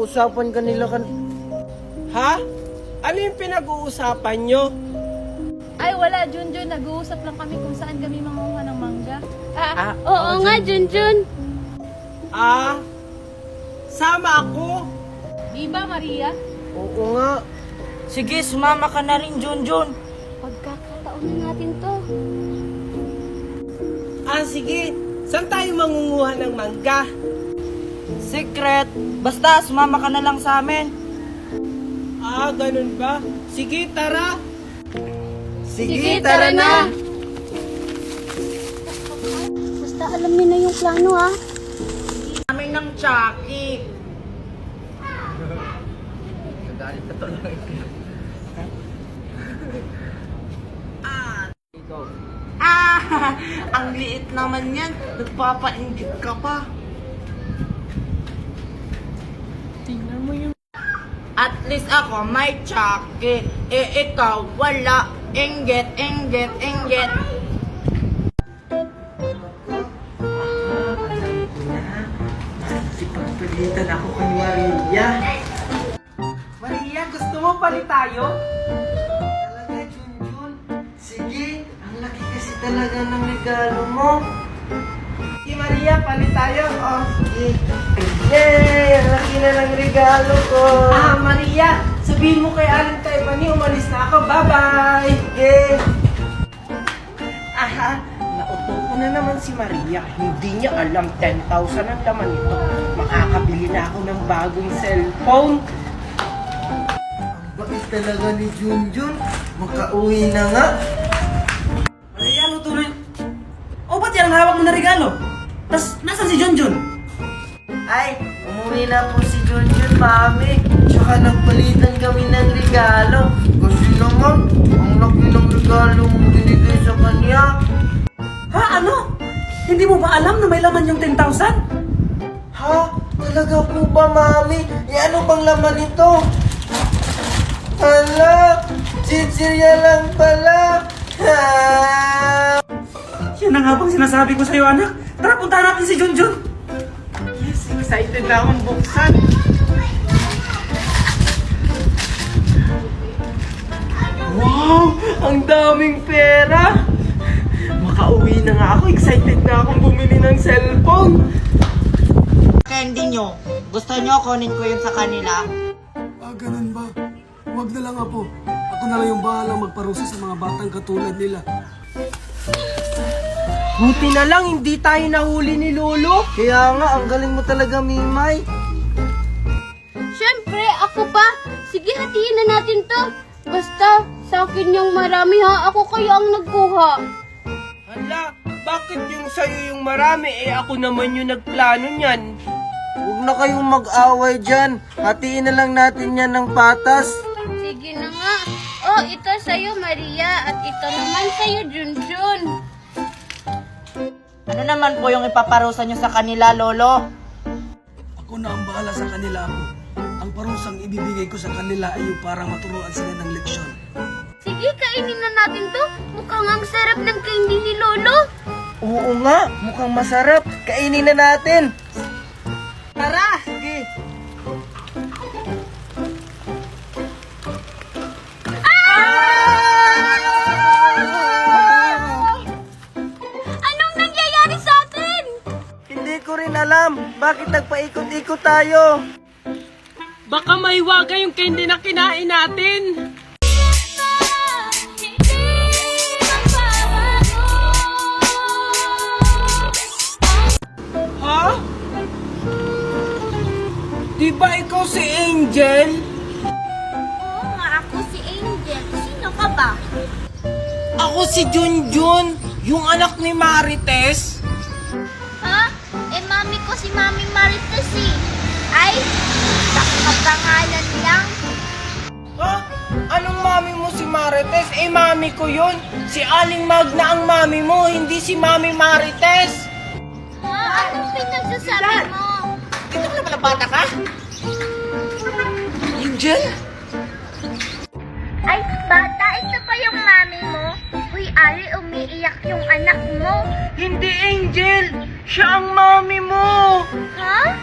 Usapan kanila kan... Ha? Ano yung pinag-uusapan nyo? Ay, wala, Junjun. Nag-uusap lang kami kung saan kami manguha ng mangga. Oo nga, Junjun. Sama ako? Di ba, Maria? Oo nga. Sige, sumama ka na rin, Junjun. Pagkakataon na natin to. Sige. Saan tayo mangunguha ng mangga? Secret. Basta, sumama ka na lang sa amin. Ganun ba? Sige, tara. Sige, tara na. Basta alam niyo na yung plano, ha? Kami ng Chucky. Ang liit naman yan. Nagpapainggit ka pa. Tingnan mo yung... At least ako may Chucky. Ikaw wala. Inggit, inggit, inggit. Sipagpalitan ako kay Maria. Maria, gusto mo palit tayo? Talaga, Junjun. Sige, ang laki kasi talaga ng regalo mo. Sige, Maria, palit tayo. Sige. Yay! Ang laki na ng regalo ko. Maria, sabihin mo kay Aling Taibani, umalis na ako. Bye-bye! Sige. Nauto ko na naman si Maria. Hindi niya alam 10,000 ang laman nito. Makakabili na ako ng bagong cellphone. Ang bait talaga ni Junjun. Makauwi na nga. Maria, ano tuloy? Ba't yan ang hawak mo na regalo? Tas, nasan si Junjun? Ay, umuwi na po si Junjun, mami. Tsaka nagpalitan kami ng regalo. Kasi naman, ang laki ng regalo mong binigay sa kanya. Ha? Ano? Hindi mo ba alam na may laman yung 10,000? Ha? Talaga po ba, mami? Ano bang laman nito? Hala, chichirya lang pala. Yan ang habang sinasabi ko sa'yo, anak. Tara, puntahan natin si Junjun. Yes, excited na akong buksan. Wow! Ang daming pera! Makauwi na nga ako. Excited na akong bumili ng cellphone. Candy nyo. Gusto nyo kunin ko yun sa kanila? Ganun ba? Huwag na lang Apo. Ako na lang yung bahalang magparusa sa mga batang katulad nila. Buti na lang, hindi tayo nahuli ni Lolo. Kaya nga, ang galing mo talaga, Mimay. Siyempre, ako pa. Sige, hatiin na natin to. Basta, sa akin yung marami, ha? Ako kaya ang nagkuha. Hala, bakit yung sa'yo yung marami? Ako naman yung nagplano niyan. Huwag na kayong mag-away dyan. Hatiin na lang natin yan ng patas. Sige na nga. Ito sa'yo, Maria. At ito naman sa'yo, Junjun. Ano naman po yung ipaparusa nyo sa kanila, Lolo? Ako na ang bahala sa kanila, Apo. Ang parusang ibibigay ko sa kanila ay yung para maturuan sila ng leksyon. Sige, kainin na natin to. Mukhang ang sarap ng candy ni Lolo. Oo nga, mukhang masarap. Kainin na natin. Tara! Sige. Anong nangyayari sa atin? Hindi ko rin alam. Bakit nagpaikot-ikot tayo? Baka maiwaga yung candy na kinain natin. Ha? Di ba ikaw si Angel? Oo nga, ako si Angel. Sino ka ba? Ako si Junjun, yung anak ni Marites. Ha? Mami ko si Mami Marites eh. Ay, nakapangalan lang. Ha? Anong mami mo si Marites? Mami ko yun. Si Aling Magna ang mami mo, hindi si Mami Marites. Ha? Anong pinagsasabi mo? Dito ka na pala bata ka? Angel? Ay, bata, ito pa yung mami mo? Uy, Ali, umiiyak yung anak mo. Hindi, Angel. Siya ang mami mo. Ha?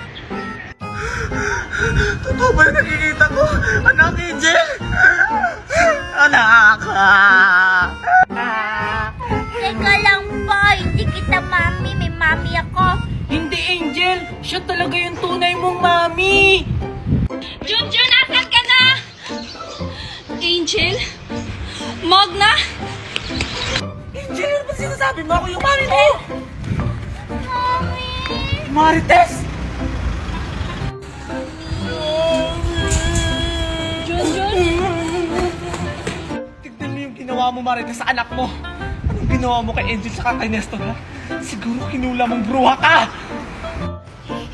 Totoo ba yung nakikita ko? Anak, Angel! Anak! Teka lang po, hindi kita mami, may mami ako. Hindi, Angel! Siya talaga yung tunay mong mami! Junjun, asan ka na? Angel? Magna? Angel, ano ba sinasabi mo? Ako yung mami mo! Marites! Junjun? Tignan mo yung ginawa mo, Marites, sa anak mo. Anong ginawa mo kay Angel sa kay Nestor, ha? Siguro kinula mong bruha ka!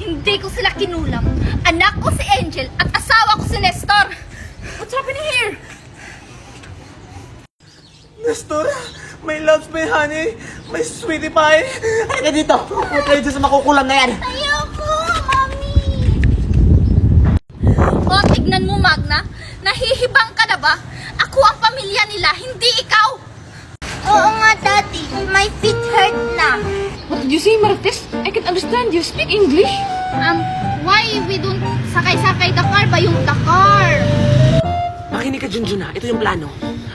Hindi ko sila kinulam. Anak ko si Angel at asawa ko si Nestor. What's happening here? Nestor, may loves, may honey, may sweetie pie. Halika dito. Huwag kayo dyan sa makukulam na yan. Ayoko, mami. O, tignan mo, Magna. Nahihibang ka na ba? Ako ang pamilya nila, hindi ikaw. Oo nga, Daddy. My feet hurt na. What did you say, Marites? I can understand you. Speak English. Why we don't sakay-sakay the car ba yung the car? Makinig ka, Junjun, ha? Ito yung plano.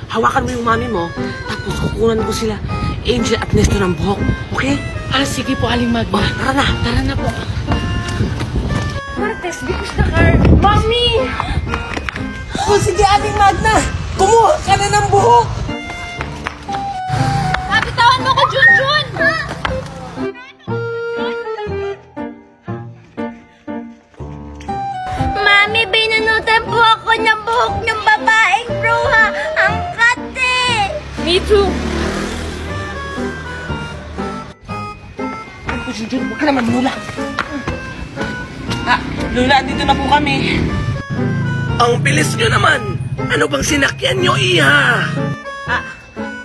Hawakan mo yung mami mo, tapos kukunan ko sila, Angel at Nestor ng buhok. Okay? Sige po, Aling Magna. Tara na po. Marites, because the car. Mami! O sige, Aling Magna. Kumuha ka na ng buhok. Kapitawan mo ko, Junjun! Mami, binunutan po ako ng buhok ng babaeng bruha. Ang kate. Me too. Ano po, Junjun? Huwag ka naman mula. Lola, dito na po kami. Ang bilis nyo naman! Ano bang sinakyan nyo, Iha?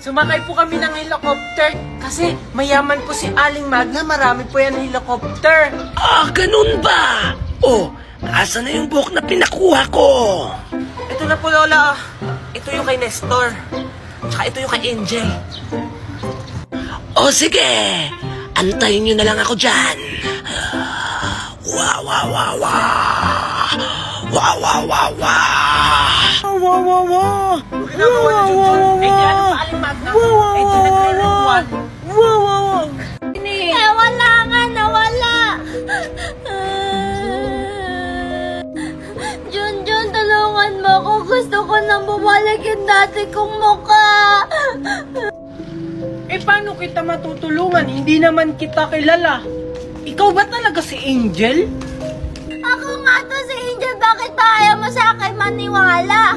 Sumakay po kami ng helicopter kasi mayaman po si Aling Magna, marami po yan helicopter. Ganun ba? Asa na yung buhok na pinakuha ko? Ito na po, Lola. Ito yung kay Nestor. Tsaka ito yung kay Angel. Sige, antayin nyo na lang ako dyan. Wow. Ano ginagawa ni Junjun? Angel, ano pa Aling Magna? Angel, nagre-rewan. Wala nga, nawala. Junjun, tulungan mo ako. Gusto ko nang bumalik yung dati kong mukha. Paano kita matutulungan? Hindi naman kita kilala. Ikaw ba talaga si Angel? Ako nga to si Angel. Bakit ba ayaw mo sa akin maniwala?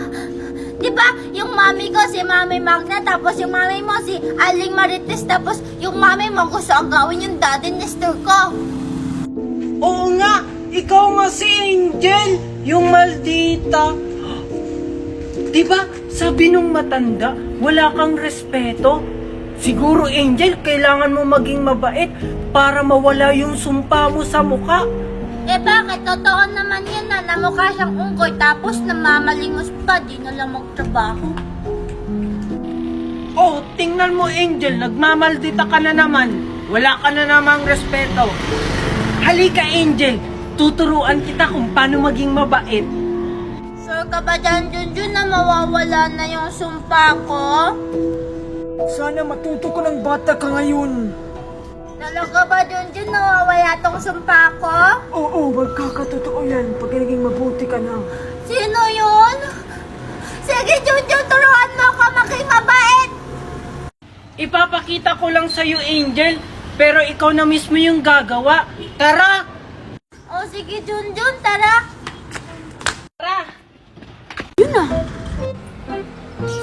Diba, yung mami ko si Mami Magna, tapos yung mami mo si Aling Marites, tapos yung mami mo gusto ang gawin yung daddy Nestor ko. Oo nga, ikaw nga si Angel, yung maldita. Diba, sabi nung matanda, wala kang respeto. Siguro, Angel, kailangan mo maging mabait para mawala yung sumpa mo sa mukha. Bakit? Totoo naman yan na namukha siyang unggoy tapos namamalimos pa, di na lang magtrabaho. Tingnan mo, Angel, nagmamaldita ka na naman. Wala ka na namang respeto. Halika, Angel, tuturuan kita kung paano maging mabait. Sure ka ba dyan, Junjun, na mawawala na yung sumpa ko? Sana matuto ko ng bata ka ngayon. Talaga ba, Junjun, nawawala tong sumpa ko? Oo, magkakatotoo yan pag naging mabuti ka na. Sino yun? Sige, Junjun, turuan mo ako maging mabait! Ipapakita ko lang sa'yo, Angel, pero ikaw na mismo yung gagawa. Tara! O sige, Junjun, tara!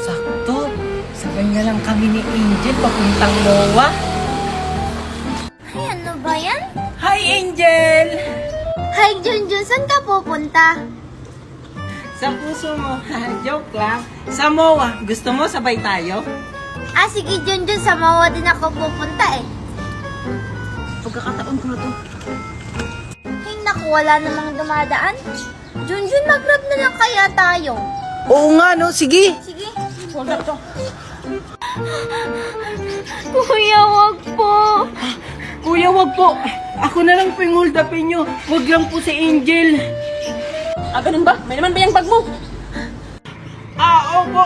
Sakto. Sabay na lang kami ni Angel papuntang MOA. Ay, ano ba yan? Hi, Angel! Hi, Junjun, saan ka pupunta? Sa puso mo. Joke lang. Sa MOA, gusto mo sabay tayo? Sige, Junjun, sa Mawa din ako pupunta eh. Pagkakataon ko na to. Ay, naku, wala namang dumadaan. Junjun, mag-grab na lang kaya tayo. Oo nga, no? Sige! Sige. Hold up to. Kuya, wag po. Kuya, wag po. Ako na lang po yung hold upin nyo. Wag lang po si Angel. Ganun ba? May naman ba yung bag mo? Opo.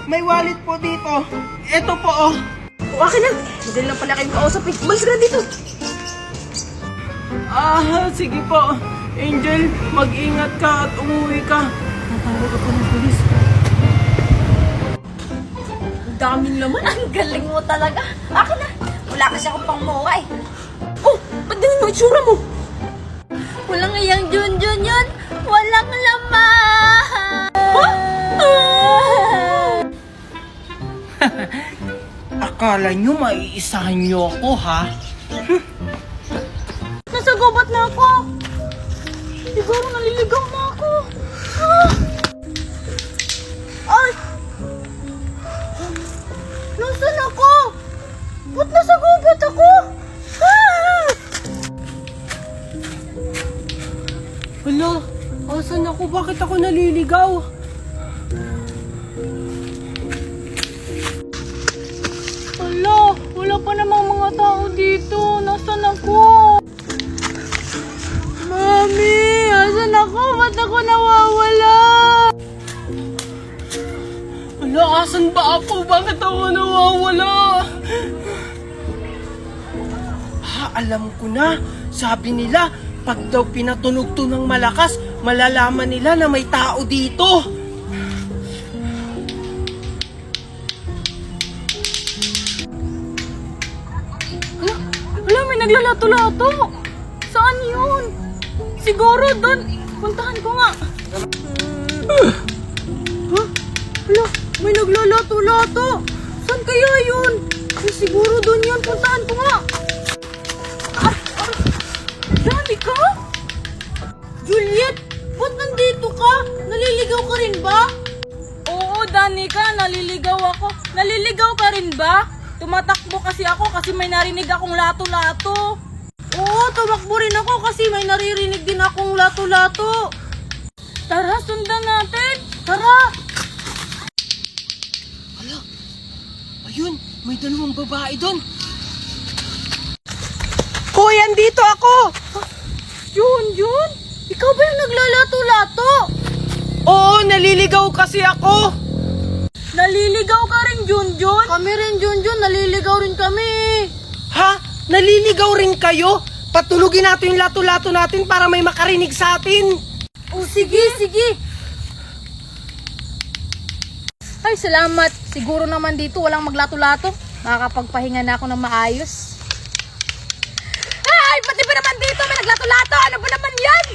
May wallet po dito. Ito po, oh. Okay na. Hindi lang pala kayong kausap eh. Umalis ka na dito. Sige po. Angel, mag-ingat ka at umuwi ka. Natawag ako ng pulis. Ang daming laman. Ang galing mo talaga. Akin na. Wala kasi akong pangmuha eh. Oh, ba't ganun mo itsura mo? Walang iyang Junjun yun. Walang laman. Akala nyo maiisahan nyo ako, ha? Nasa gubat na ako. Siguro naliligaw na ako. Ay! Nasaan ako? Ba't nasa gubat ako? Hala, asan ako? Bakit ako naliligaw? Hala, wala pa namang mga tao dito. Nasaan ako? Mami, asan ako? Ba't ako nawawala? Hala, asan ba ako? Bakit ako nawawala? Alam ko na. Sabi nila, pag daw pinatunog to ng malakas, malalaman nila na may tao dito. Wala, may naglalato-lato. Saan yun? Siguro doon. Puntahan ko nga. Wala, may naglalato-lato. Saan kaya yun? Siguro doon yun. Puntahan ko nga. Danica? Juliet, ba't nandito ka? Naliligaw ka rin ba? Oo, Danica, naliligaw ako. Naliligaw ka rin ba? Tumatakbo kasi ako kasi may narinig akong lato-lato. Oo, tumakbo rin ako kasi may naririnig din akong lato-lato. Tara, sundan natin. Tara. Hala, ayun, may dalawang babae doon. Hoy, andito ako! Junjun? Ikaw ba yung naglalato-lato? Oo, naliligaw kasi ako. Naliligaw ka rin, Junjun? Kami rin, Junjun. Naliligaw rin kami. Ha? Naliligaw rin kayo? Patulugin natin yung lato-lato natin para may makarinig sa atin. Oh, sige, sige. Ay, salamat. Siguro naman dito walang maglato-lato. Makakapagpahinga na ako ng maayos. Ay, pati ba naman dito may naglato-lato? Ano ba naman yan?